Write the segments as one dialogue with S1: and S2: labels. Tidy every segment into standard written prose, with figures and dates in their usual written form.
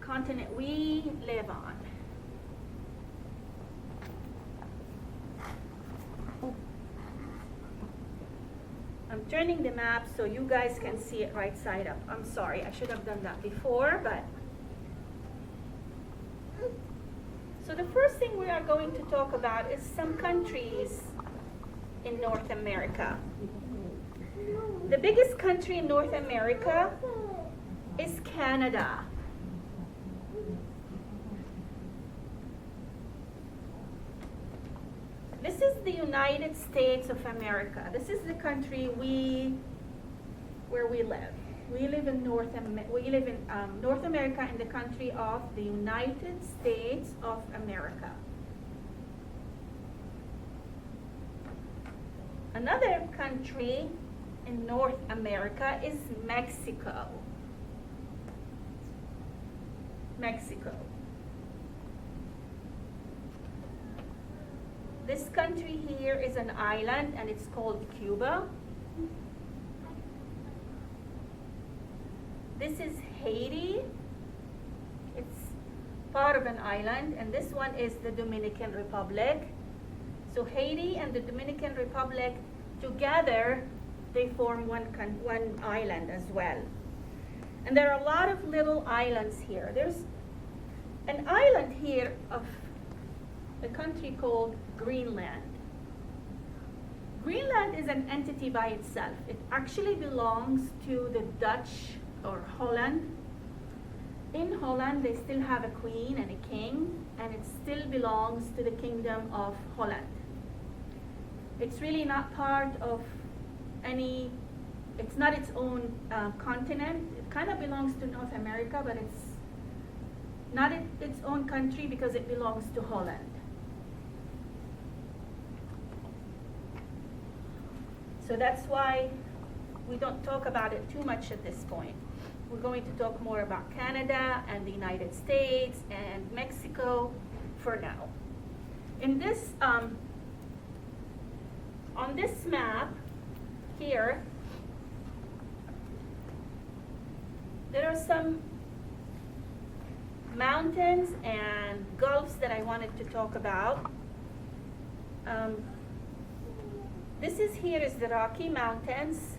S1: continent we live on. I'm turning the map so you guys can see it right side up. I'm sorry, I should have done that before, but. So the first thing we are going to talk about is some countries in North America. The biggest country in North America is Canada. This is the United States of America. This is the country where we live. We live in North America, in the country of the United States of America. Another country in North America is Mexico. Mexico. This country here is an island and it's called Cuba. This is Haiti. It's part of an island, and this one is the Dominican Republic. So Haiti and the Dominican Republic together, they form one island as well. And there are a lot of little islands here. There's an island here of a country called Greenland. Greenland is an entity by itself. It actually belongs to the Dutch or Holland. In Holland, they still have a queen and a king, and it still belongs to the Kingdom of Holland. It's really not part of it's not its own continent. It kind of belongs to North America, but it's not its own country because it belongs to Holland. So that's why we don't talk about it too much at this point. We're going to talk more about Canada and the United States and Mexico for now. In this, on this map here, there are some mountains and gulfs that I wanted to talk about. This is the Rocky Mountains,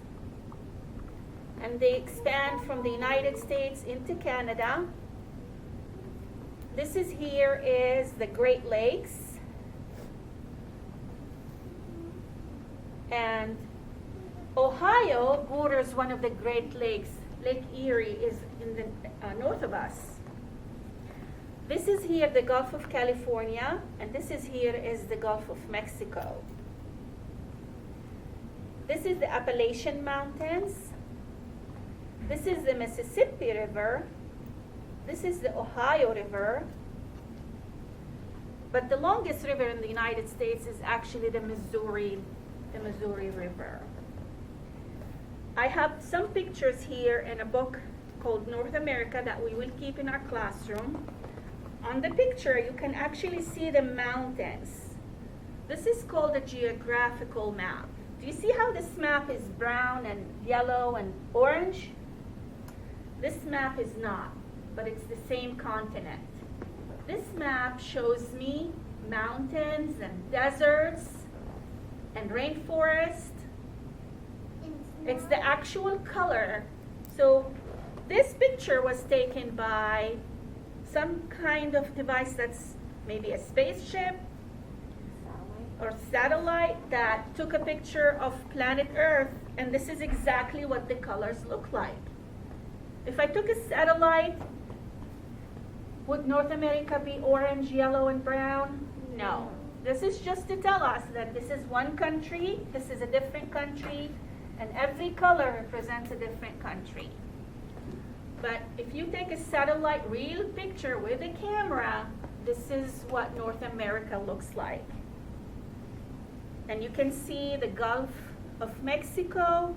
S1: and they expand from the United States into Canada. This is the Great Lakes, and Ohio borders one of the Great Lakes. Lake Erie is in the north of us. This is the Gulf of California, and this is the Gulf of Mexico. This is the Appalachian Mountains. This is the Mississippi River. This is the Ohio River. But the longest river in the United States is actually the Missouri River. I have some pictures here in a book called North America that we will keep in our classroom. On the picture, you can actually see the mountains. This is called a geographical map. Do you see how this map is brown and yellow and orange? This map is not, but it's the same continent. This map shows me mountains and deserts and rainforest. It's the actual color. So this picture was taken by some kind of device that's maybe a spaceship or satellite that took a picture of planet Earth, and this is exactly what the colors look like. If I took a satellite, would North America be orange, yellow, and brown? No. This is just to tell us that this is one country, this is a different country, and every color represents a different country. But if you take a satellite real picture with a camera, this is what North America looks like. And you can see the Gulf of Mexico.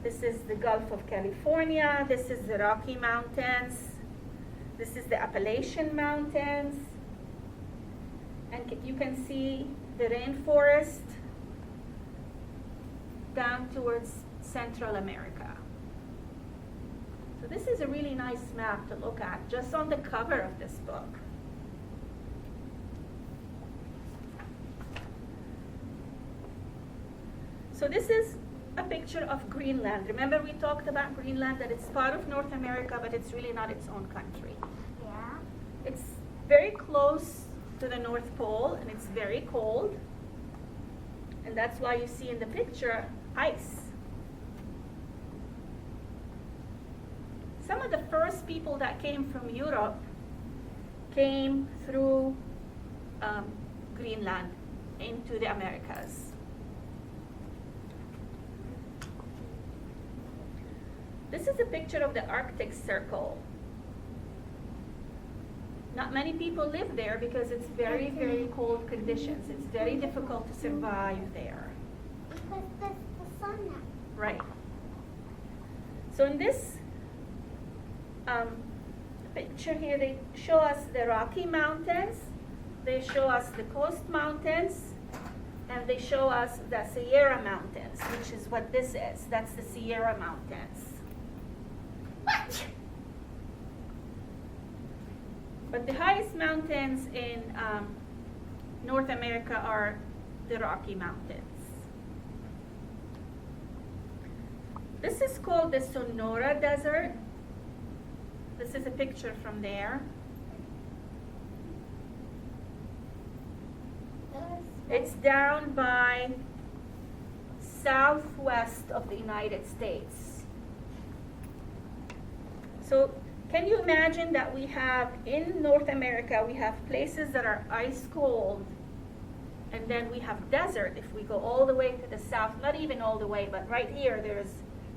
S1: This is the Gulf of California. This is the Rocky Mountains. This is the Appalachian Mountains. And you can see the rainforest down towards Central America. So this is a really nice map to look at, just on the cover of this book. So this is a picture of Greenland. Remember we talked about Greenland, that it's part of North America, but it's really not its own country.
S2: Yeah.
S1: It's very close to the North Pole, and it's very cold. And that's why you see in the picture ice. Some of the first people that came from Europe came through Greenland into the Americas. This is a picture of the Arctic Circle. Not many people live there because it's very, very cold conditions. It's very difficult to survive there.
S2: Because there's the sun now.
S1: Right. So in this picture here, they show us the Rocky Mountains, they show us the Coast Mountains, and they show us the Sierra Mountains, which is what this is. That's the Sierra Mountains. What? But the highest mountains in North America are the Rocky Mountains. This is called the Sonora Desert. This is a picture from there. It's down by southwest of the United States. So can you imagine that we have, in North America, we have places that are ice cold, and then we have desert if we go all the way to the south, not even all the way, but right here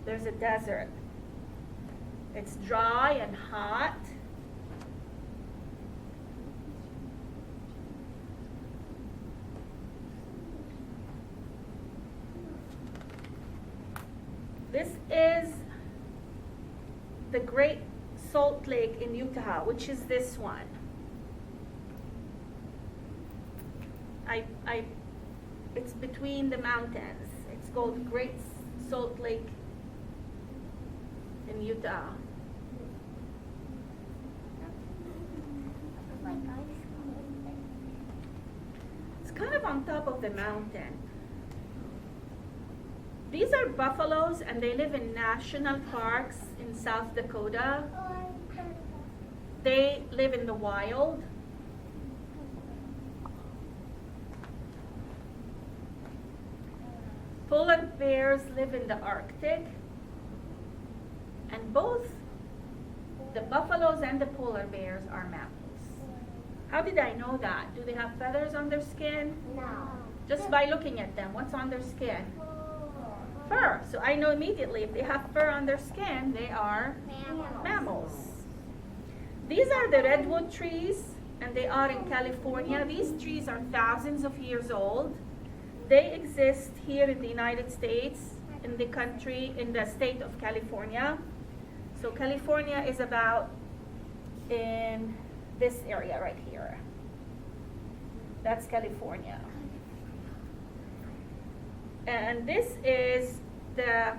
S1: there's a desert. It's dry and hot. This is the Great Salt Lake in Utah, which is this one. It's between the mountains. It's called Great Salt Lake in Utah. It's kind of on top of the mountain. These are buffaloes, and they live in national parks in South Dakota. They live in the wild. Polar bears live in the Arctic. And both the buffaloes and the polar bears are mammals. How did I know that? Do they have feathers on their skin?
S2: No.
S1: Just by looking at them. What's on their skin? Fur. So I know immediately if they have fur on their skin, they are mammals. These are the Redwood Trees, and they are in California. These trees are thousands of years old. They exist here in the United States, in the country, in the state of California. So California is about in this area right here. That's California. And this is the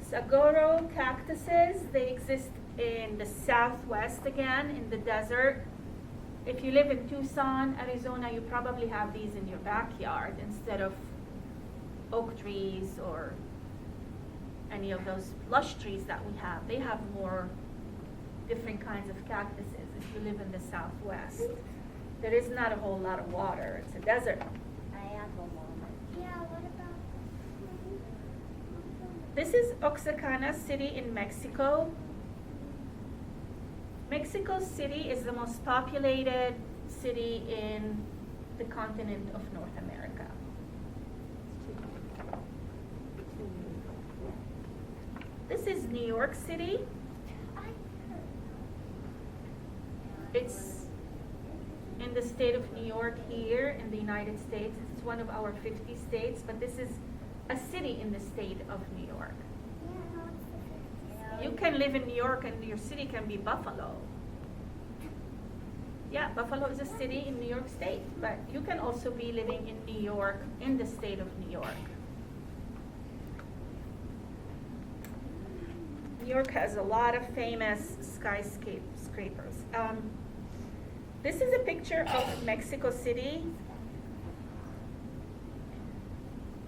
S1: saguaro cactuses. They exist in the southwest again, in the desert. If you live in Tucson, Arizona, you probably have these in your backyard instead of oak trees or any of those lush trees that we have. They have more different kinds of cactuses if you live in the southwest. There is not a whole lot of water. It's a desert.
S2: Yeah, what about?
S1: This is Oaxaca City in Mexico. Mexico City is the most populated city in the continent of North America. This is New York City. It's in the state of New York here in the United States. It's one of our 50 states, but this is a city in the state of New York. You can live in New York and your city can be Buffalo. Yeah, Buffalo is a city in New York State, but you can also be living in New York, in the state of New York. York has a lot of famous skyscrapers. This is a picture of Mexico City.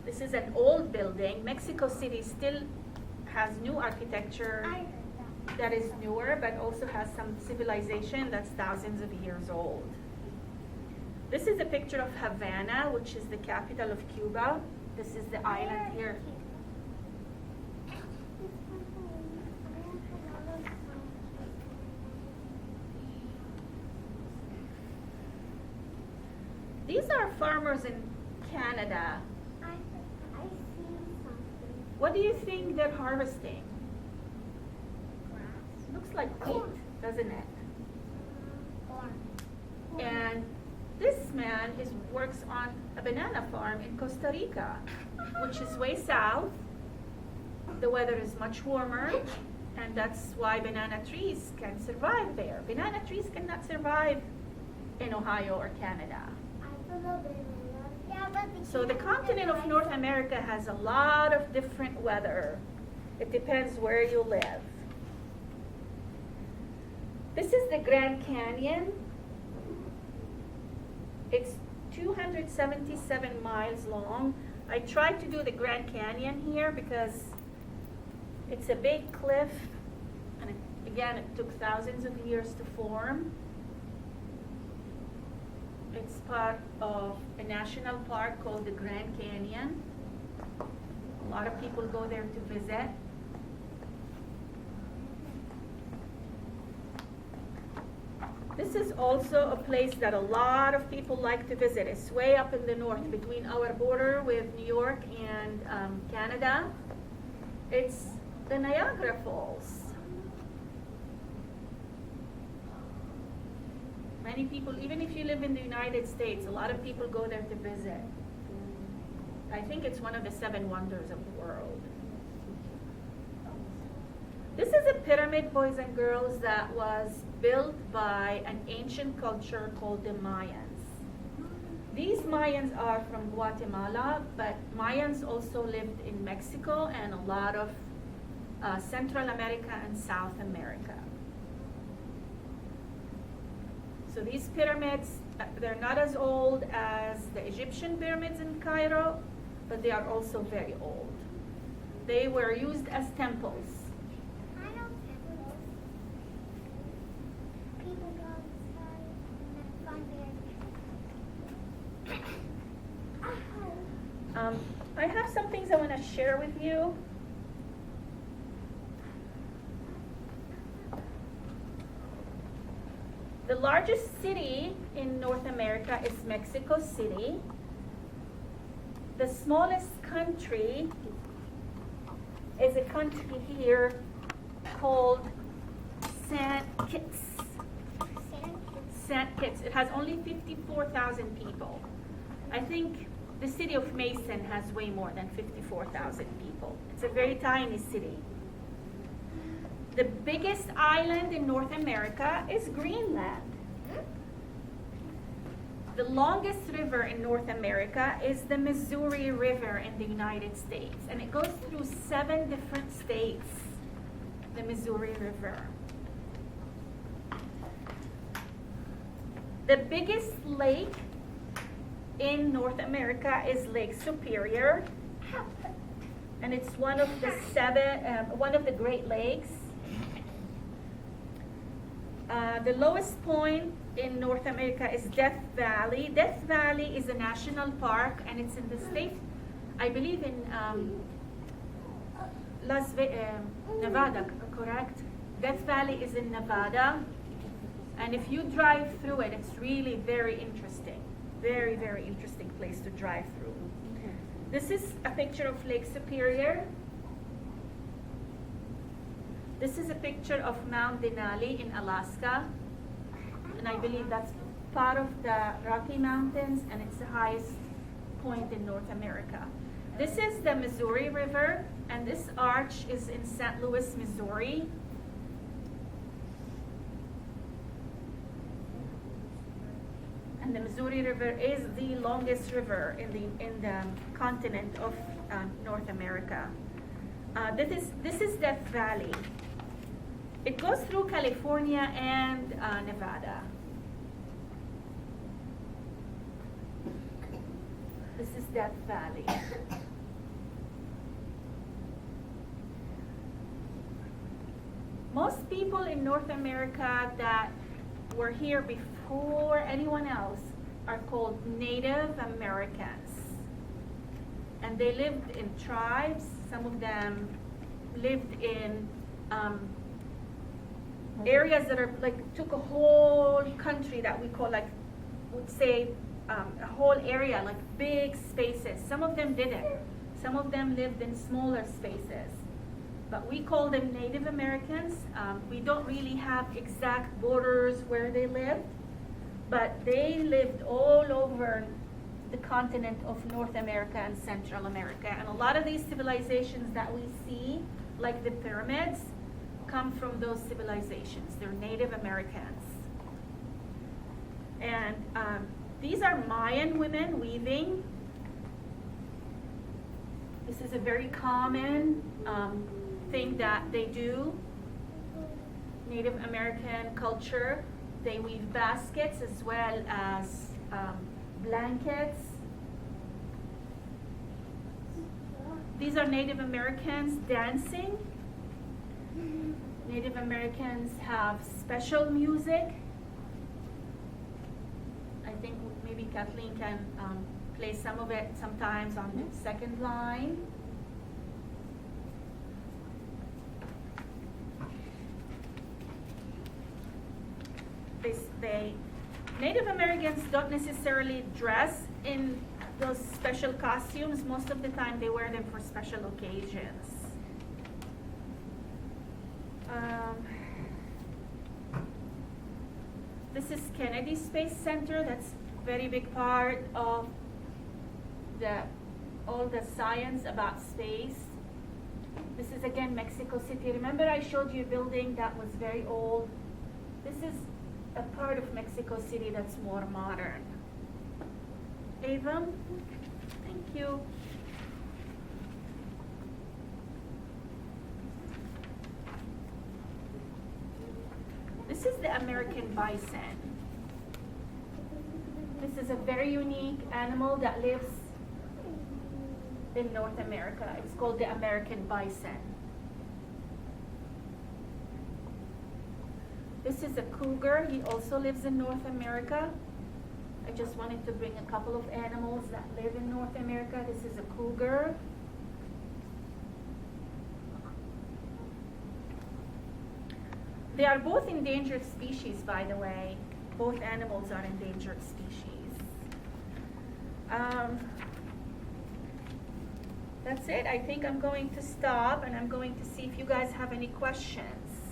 S1: This is an old building. Mexico City still has new architecture
S2: I heard that.
S1: that is newer, but also has some civilization that's thousands of years old. This is a picture of Havana, which is the capital of Cuba. This is the island here. These are farmers in Canada.
S2: I see something.
S1: What do you think they're harvesting?
S2: Grass.
S1: Looks like wheat, doesn't it?
S2: Corn.
S1: And this man works on a banana farm in Costa Rica, which is way south. The weather is much warmer, and that's why banana trees can survive there. Banana trees cannot survive in Ohio or Canada.
S2: I don't know. Yeah, but
S1: So the continent of North America has a lot of different weather. It depends where you live. This is the Grand Canyon. It's 277 miles long. I tried to do the Grand Canyon here because it's a big cliff, and again, it took thousands of years to form. It's part of a national park called the Grand Canyon. A lot of people go there to visit. This is also a place that a lot of people like to visit. It's way up in the north between our border with New York and Canada. It's the Niagara Falls. Many people, even if you live in the United States, a lot of people go there to visit. I think it's one of the 7 wonders of the world. This is a pyramid, boys and girls, that was built by an ancient culture called the Mayans. These Mayans are from Guatemala, but Mayans also lived in Mexico and a lot of Central America and South America. So these pyramids, they're not as old as the Egyptian pyramids in Cairo, but they are also very old. They were used as temples.
S2: I don't know. People go outside and find their.
S1: I have some things I want to share with you. The largest city in North America is Mexico City. The smallest country is a country here called St. Kitts. St. Kitts. It has only 54,000 people. I think the city of Mason has way more than 54,000 people. It's a very tiny city. The biggest island in North America is Greenland. The longest river in North America is the Missouri River in the United States, and it goes through 7 different states, the Missouri River. The biggest lake in North America is Lake Superior, and it's one of the Great Lakes. The lowest point in North America is Death Valley. Death Valley is a national park, and it's in the state, I believe, in Nevada, correct? Death Valley is in Nevada, and if you drive through it, it's really very interesting. Very, very interesting place to drive through. This is a picture of Lake Superior. This is a picture of Mount Denali in Alaska, and I believe that's part of the Rocky Mountains, and it's the highest point in North America. This is the Missouri River, and this arch is in St. Louis, Missouri. And the Missouri River is the longest river in the continent of North America. This is Death Valley. It goes through California and Nevada. This is Death Valley. Most people in North America that were here before anyone else are called Native Americans. And they lived in tribes. Some of them lived in areas that are like, took a whole country that we call, like, would say a whole area, like big spaces. Some of them didn't. Some of them lived in smaller spaces. But we call them Native Americans. We don't really have exact borders where they lived, but they lived all over the continent of North America and Central America. And a lot of these civilizations that we see, like the pyramids, come from those civilizations. They're Native Americans. And these are Mayan women weaving. This is a very common thing that they do. Native American culture. They weave baskets as well as blankets. These are Native Americans dancing. Native Americans have special music. I think maybe Kathleen can play some of it sometimes on the second line. Native Americans don't necessarily dress in those special costumes. Most of the time they wear them for special occasions. This is Kennedy Space Center. That's a very big part of all the science about space. This is again Mexico City. Remember I showed you a building that was very old? This is a part of Mexico City that's more modern. Ava, thank you. This is the American bison. This is a very unique animal that lives in North America. It's called the American bison. This is a cougar. He also lives in North America. I just wanted to bring a couple of animals that live in North America. This is a cougar. They are both endangered species, by the way. Both animals are endangered species. That's it. I think I'm going to stop and I'm going to see if you guys have any questions.